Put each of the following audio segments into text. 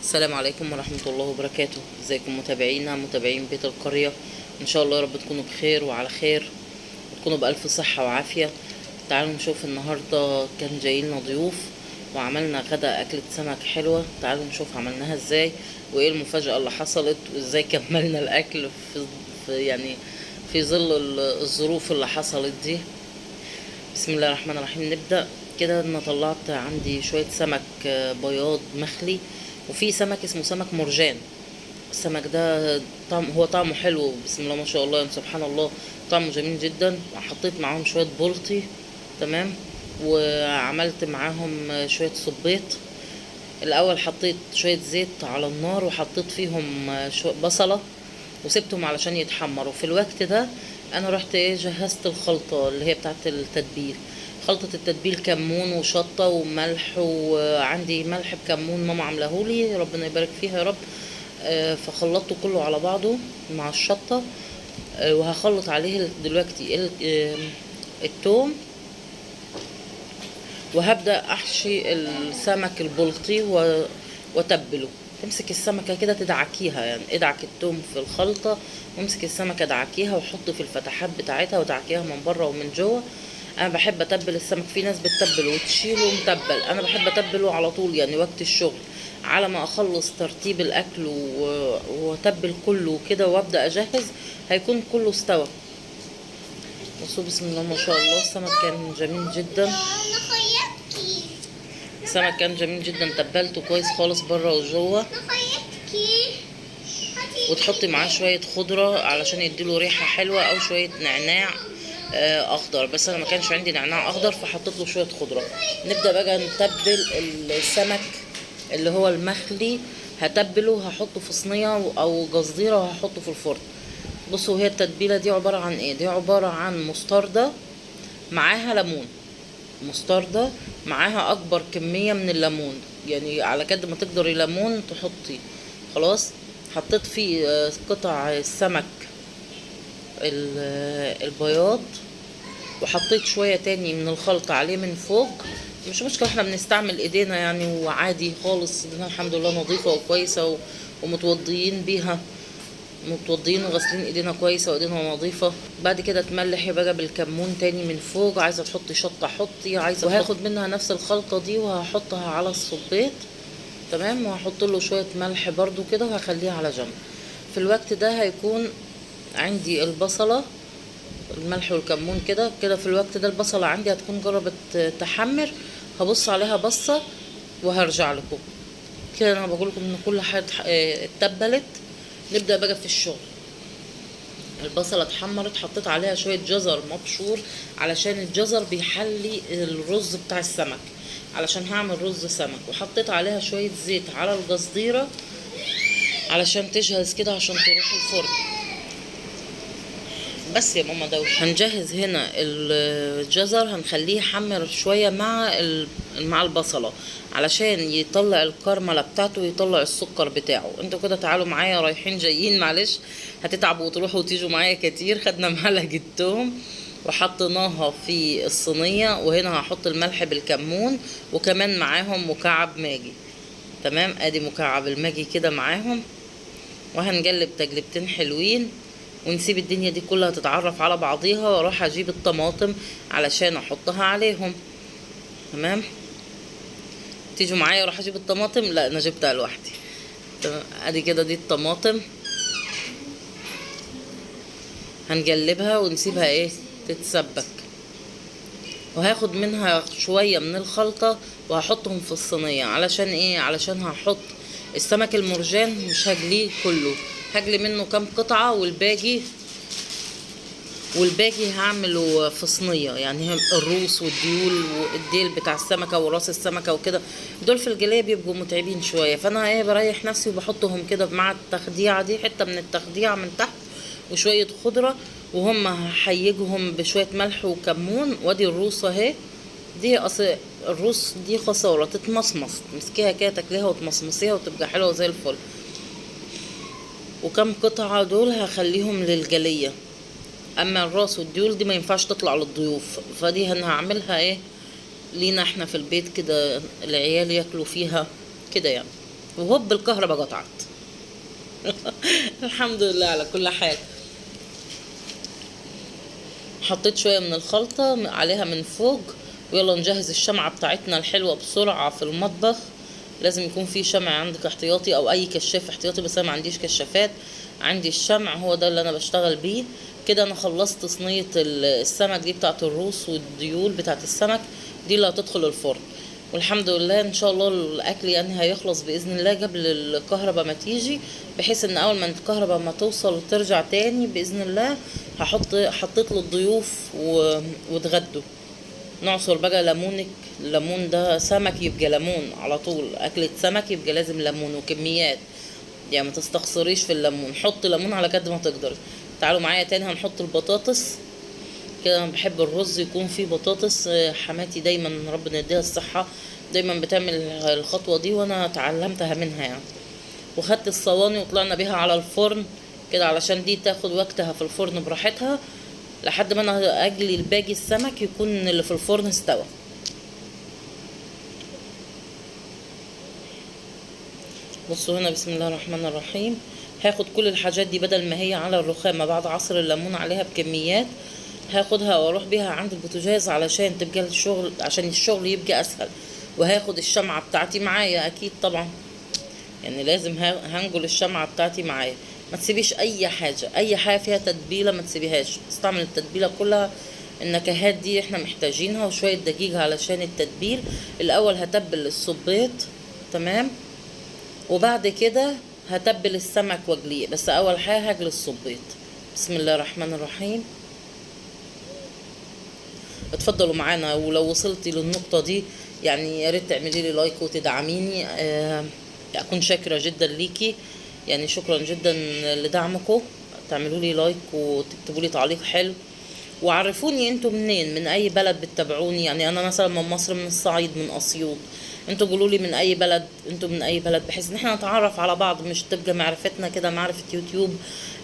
السلام عليكم ورحمة الله وبركاته. ازيكم متابعينا متابعين بيت القرية؟ ان شاء الله يا رب تكونوا بخير وعلى خير وتكونوا بألف صحة وعافية. تعالوا نشوف النهاردة كان جايلنا ضيوف وعملنا غدا أكلة سمك حلوة. تعالوا نشوف عملناها ازاي وايه المفاجأة اللي حصلت وازاي كملنا الأكل في ظل الظروف اللي حصلت دي. بسم الله الرحمن الرحيم. نبدأ كده. انا طلعت عندي شوية سمك بياض مخلي، وفي سمك اسمه سمك مرجان. السمك ده طعمه حلو، بسم الله ما شاء الله، يعني سبحان الله، طعمه جميل جدا. حطيت معاهم شوية بلطي، تمام، وعملت معاهم شوية صبيط. الاول حطيت شوية زيت على النار وحطيت فيهم شوية بصلة وسبتهم علشان يتحمروا. في الوقت ده انا رحت جهزت الخلطة اللي هي بتاعت التتبيل. خلطة التتبيل كمون وشطة وملح، وعندي ملح بكمون ماما عاملahولي ربنا يبارك فيها يا رب. فخلطته كله على بعضه مع الشطة. وهخلط عليه دلوقتي التوم، وهبدأ احشي السمك البلطي واتبله. تمسك السمكة كده تدعكيها، يعني ادعك التوم في الخلطة وامسك السمكة دعكيها وحط في الفتحات بتاعتها ودعكيها من بره ومن جوه. انا بحب اتبل السمك، في ناس بتتبله وتشيله متبل، انا بحب اتبله على طول، يعني وقت الشغل على ما اخلص ترتيب الاكل واتبل كله كده وابدا اجهز هيكون كله استوى. بصوا بسم الله ما شاء الله، السمك كان جميل جدا. السمك كان جميل جدا، تبلته كويس خالص بره وجوه. وتحطي معاه شويه خضره علشان يديله ريحه حلوه، او شويه نعناع اخضر، بس انا ما كانش عندي نعناع اخضر فحطيت له شويه خضره. نبدا بقى نتبل السمك اللي هو المخلي. هتبله، هحطه في صينيه او قصديره وهحطه في الفرن. بصوا هي التتبيله دي عباره عن ايه؟ دي عباره عن مستردة معاها ليمون، مستردة معاها اكبر كميه من الليمون، يعني على قد ما تقدري ليمون تحطي. خلاص حطيت فيه قطع السمك البياض، وحطيت شوية تاني من الخلطة عليه من فوق. مش مشكلة، احنا بنستعمل ايدينا يعني، وعادي خالص، ايدينا الحمد لله نظيفة وكويسة ومتوضيين بيها، متوضيين وغسلين ايدينا كويسة وايدينا نظيفة. بعد كده تملحي بقى بالكمون تاني من فوق، عايزة تحطي شطة حطي، وهاخد منها نفس الخلطة دي وهحطها على الصبيط، تمام، وهحط له شوية ملح برضو كده وهخليها على جنب. في الوقت ده هيكون عندي البصلة، الملح والكمون كده في الوقت ده البصلة عندي هتكون جربت تحمر، هبص عليها بصة وهرجع لكم. كده انا بقول لكم ان كل حاجة اتبلت. نبدأ بقى في الشغل. البصلة اتحمرت، حطيت عليها شوية جزر مبشور علشان الجزر بيحلي الرز بتاع السمك، علشان هعمل رز سمك. وحطيت عليها شوية زيت على القصديرة علشان تجهز كده عشان تروح الفرن. بس يا ماما ده هنجهز هنا الجزر، هنخليه يحمر شويه مع البصله علشان يطلع الكرمله بتاعته ويطلع السكر بتاعه. انتوا كده تعالوا معايا رايحين جايين، معلش هتتعبوا وتروحوا وتيجوا معايا كتير. خدنا معلقه توم وحطيناها في الصينيه، وهنا هحط الملح بالكمون وكمان معاهم مكعب ماجي، تمام، ادي مكعب الماجي كده معاهم. وهنقلب تقلبتين حلوين ونسيب الدنيا دي كلها تتعرف على بعضيها، واروح اجيب الطماطم علشان احطها عليهم، تمام. تيجوا معايا اروح اجيب الطماطم، لا انا جبتها لوحدي، تمام. ادي كده دي الطماطم، هنقلبها ونسيبها تتسبك. وهاخد منها شوية من الخلطة وهحطهم في الصينية. علشان علشان هحط السمك المرجان، مش هجليه كله، هجلي منه كام قطعة، والباقي هعمله في صينية. يعني الروس والديول والديل بتاع السمكة وراس السمكة وكده، دول في الجلية بيبقوا متعبين شوية، فانا بريح نفسي وبحطهم كده مع التخديعة دي، حتة من التخديعة من تحت وشوية خضرة، وهم هحيجهم بشوية ملح وكمون. وادي الروس اهي، دي اصل الروس دي خسارة تتمصمص، تمسكيها كده تاكليها وتمصمصيها وتبقى حلوة زي الفل. وكم قطعة دول هخليهم للجلية، اما الراس والديول دي ما ينفعش تطلع للضيوف، فدي انا هعملها لينا احنا في البيت كده، العيال ياكلوا فيها كده يعني. وهوب الكهرباء قطعت. الحمد لله على كل حال. حطيت شوية من الخلطة عليها من فوق، ويلا نجهز الشمعة بتاعتنا الحلوة بسرعة في المطبخ. لازم يكون في شمع عندك احتياطي او اي كشاف احتياطي، بس انا ما عنديش كشافات، عندي الشمع هو ده اللي انا بشتغل بيه. كده انا خلصت صينية السمك دي بتاعت الروس والديول بتاعت السمك دي اللي هتدخل الفرن. والحمد لله ان شاء الله الاكل يعني هيخلص باذن الله قبل الكهرباء ما تيجي، بحيث ان اول ما الكهرباء ما توصل وترجع تاني باذن الله حطيت للضيوف واتغدوا. نعصر بقى ليمونك، الليمون ده سمك يبقى ليمون على طول، اكلة سمك يبقى لازم ليمون وكميات، يعني ما تستخسريش في الليمون، حط ليمون على قد ما تقدر. تعالوا معايا تاني هنحط البطاطس. كده انا بحب الرز يكون فيه بطاطس، حماتي دايما ربنا يديها الصحة دايما بتعمل الخطوة دي وانا اتعلمتها منها يعني. وخدت الصواني وطلعنا بيها على الفرن كده علشان دي تاخد وقتها في الفرن براحتها، لحد ما انا اجلي الباقي السمك يكون اللي في الفرن استوى. بصوا هنا بسم الله الرحمن الرحيم. هاخد كل الحاجات دي بدل ما هي على الرخامة بعد عصر الليمون عليها بكميات، هاخدها واروح بيها عند البوتاجاز علشان تبقى الشغل، عشان الشغل يبقى اسهل. وهاخد الشمعة بتاعتي معايا اكيد طبعا، يعني لازم هنقل الشمعة بتاعتي معايا. ما تسيبيش اي حاجة فيها تتبيلة ما تسيبيهاش، استعمل التتبيلة كلها. النكهات دي احنا محتاجينها، وشوية دقيق علشان التتبيل. الاول هتبل الصبيط تمام، وبعد كده هتبل السمك واجليه، بس اول حاجة هجلي الصبيط. بسم الله الرحمن الرحيم. اتفضلوا معانا، ولو وصلتي للنقطة دي يعني يا ريت تعملي لي لايك وتدعميني، اكون شاكرة جدا ليكي، يعني شكرا جدا لدعمكم. تعملوا لي لايك وتكتبوا لي تعليق حلو، وعرفوني انتوا منين، من اي بلد بتتابعوني. يعني انا مثلا من مصر، من الصعيد، من اسيوط. انتوا قولوا لي من اي بلد، انتوا من اي بلد، بحيث ان احنا نتعرف على بعض، مش تبقى معرفتنا كده معرفة يوتيوب،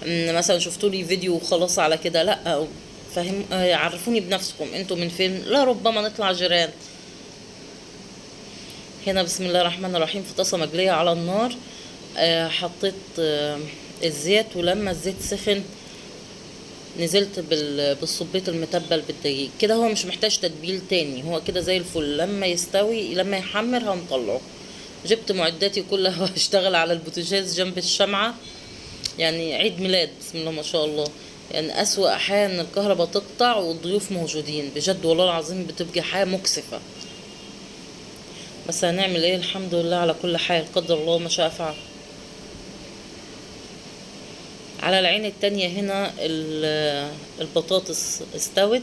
مثلا شفتوا لي فيديو وخلاص على كده، لا فهم. عرفوني بنفسكم انتوا من فين، لا ربما نطلع جيران. هنا بسم الله الرحمن الرحيم في طاسة مقلية على النار. حطيت الزيت، ولما الزيت سخن نزلت بالصبيط المتبل بالدقيق. كده هو مش محتاج تتبيل تاني، هو كده زي الفل. لما يستوي لما يحمر هنطلعه. جبت معداتي كلها واشتغل على البوتاجاز جنب الشمعة، يعني عيد ميلاد بسم الله ما شاء الله. يعني أسوأ حاجة ان الكهرباء تقطع والضيوف موجودين، بجد والله العظيم بتبقى حاجة مكسفة، بس هنعمل ايه، الحمد لله على كل حال، قدر الله ما شاء فعل. على العين التانية هنا البطاطس استوت،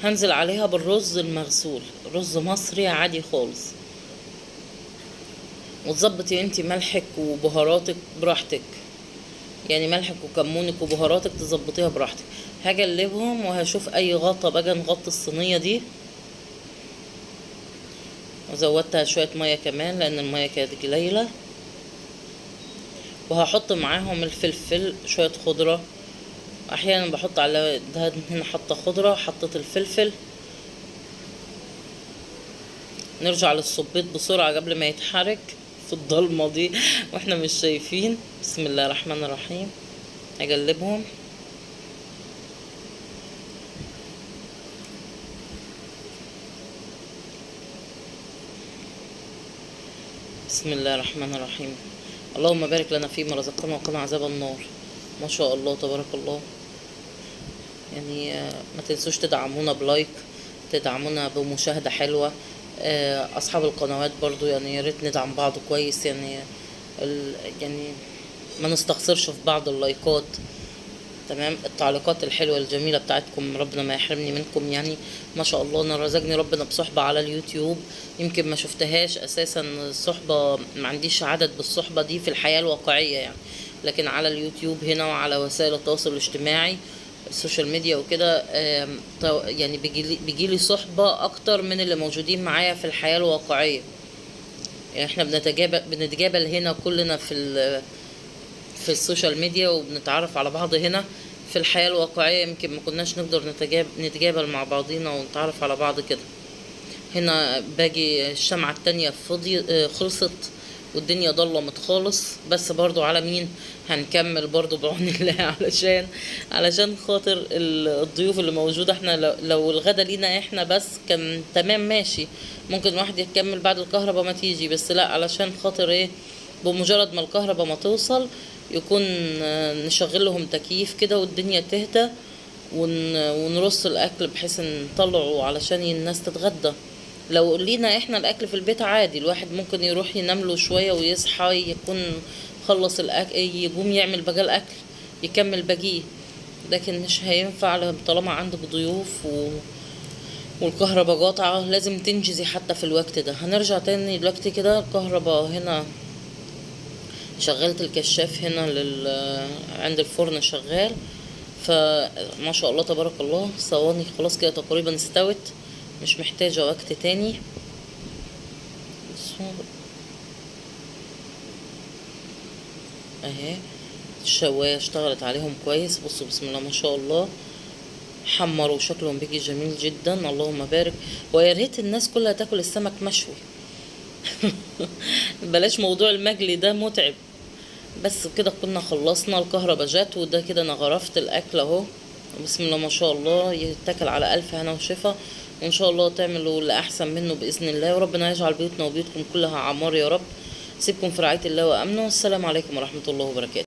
هنزل عليها بالرز المغسول، رز مصري عادي خالص. وتظبطي انتي ملحك وبهاراتك براحتك، يعني ملحك وكمونك وبهاراتك تظبطيها براحتك. هقلبهم وهشوف اي غطا بقى نغطي الصينية دي. وزودتها شوية مية كمان لان المية كانت قليلة. وهحط معاهم الفلفل، شوية خضرة، احيانا بحط على ده هنا حاطة خضرة، حطيت الفلفل. نرجع للصبيط بسرعة قبل ما يتحرك في الضلمة دي واحنا مش شايفين. بسم الله الرحمن الرحيم. اقلبهم. بسم الله الرحمن الرحيم. اللهم بارك لنا فيما رزقنا وقنا عذاب النار. ما شاء الله تبارك الله. يعني ما تنسوش تدعمونا بلايك، تدعمونا بمشاهدة حلوة. اصحاب القنوات برضو يعني يا ريت ندعم بعض كويس، يعني يعني ما نستخسرش في بعض اللايكات تمام. التعليقات الحلوة الجميلة بتاعتكم ربنا ما يحرمني منكم، يعني ما شاء الله انا رزقني ربنا بصحبة على اليوتيوب، يمكن ما شفتهاش اساسا الصحبة، ما عنديش عدد بالصحبة دي في الحياة الواقعية يعني، لكن على اليوتيوب هنا وعلى وسائل التواصل الاجتماعي السوشيال ميديا وكده يعني بيجيلي صحبة اكتر من اللي موجودين معايا في الحياة الواقعية. يعني احنا بنتجابل هنا كلنا في السوشيال ميديا، وبنتعرف على بعض هنا في الحياة الواقعية، يمكن ما كناش نقدر نتجابل مع بعضينا ونتعرف على بعض كده. هنا باجي الشمعة التانية خلصت، والدنيا ضلمت خالص، بس برضو على مين هنكمل برضو بعون الله علشان خاطر الضيوف اللي موجودة. احنا لو الغدا لينا احنا بس كان تمام ماشي، ممكن واحد يكمل بعد الكهرباء ما تيجي، بس لا، علشان خاطر ايه، بمجرد ما الكهرباء ما توصل يكون نشغل لهم تكييف كده والدنيا تهدى، ونرص الاكل بحيث نطلعه علشان الناس تتغدى. لو لينا احنا الاكل في البيت عادي، الواحد ممكن يروح ينام له شويه ويصحى يكون خلص الاكل، يقوم يعمل بقى الاكل يكمل باقيه. لكن مش هينفع طالما عندك ضيوف والكهرباء قاطعه، لازم تنجزي حتى في الوقت ده. هنرجع تاني دلوقتي كده، الكهرباء هنا شغلت الكشاف هنا عند الفرن شغال، فما شاء الله تبارك الله. صواني خلاص كده تقريبا استوت، مش محتاجة وقت تاني. اهي الشواية اشتغلت عليهم كويس، بصوا بسم الله ما شاء الله، حمروا وشكلهم بيجي جميل جدا، اللهم بارك. ويا ريت الناس كلها تاكل السمك مشوي بلاش موضوع المجلي ده متعب. بس كده كنا خلصنا، الكهرباء جت، وده كده انا غرفت الاكل اهو، بسم الله ما شاء الله، يتاكل على الف هنا وشفا، وان شاء الله تعملوا اللي احسن منه باذن الله، وربنا يجعل بيوتنا وبيوتكم كلها عمار يا رب. سيبكم في رعايه الله وامنه، والسلام عليكم ورحمه الله وبركاته.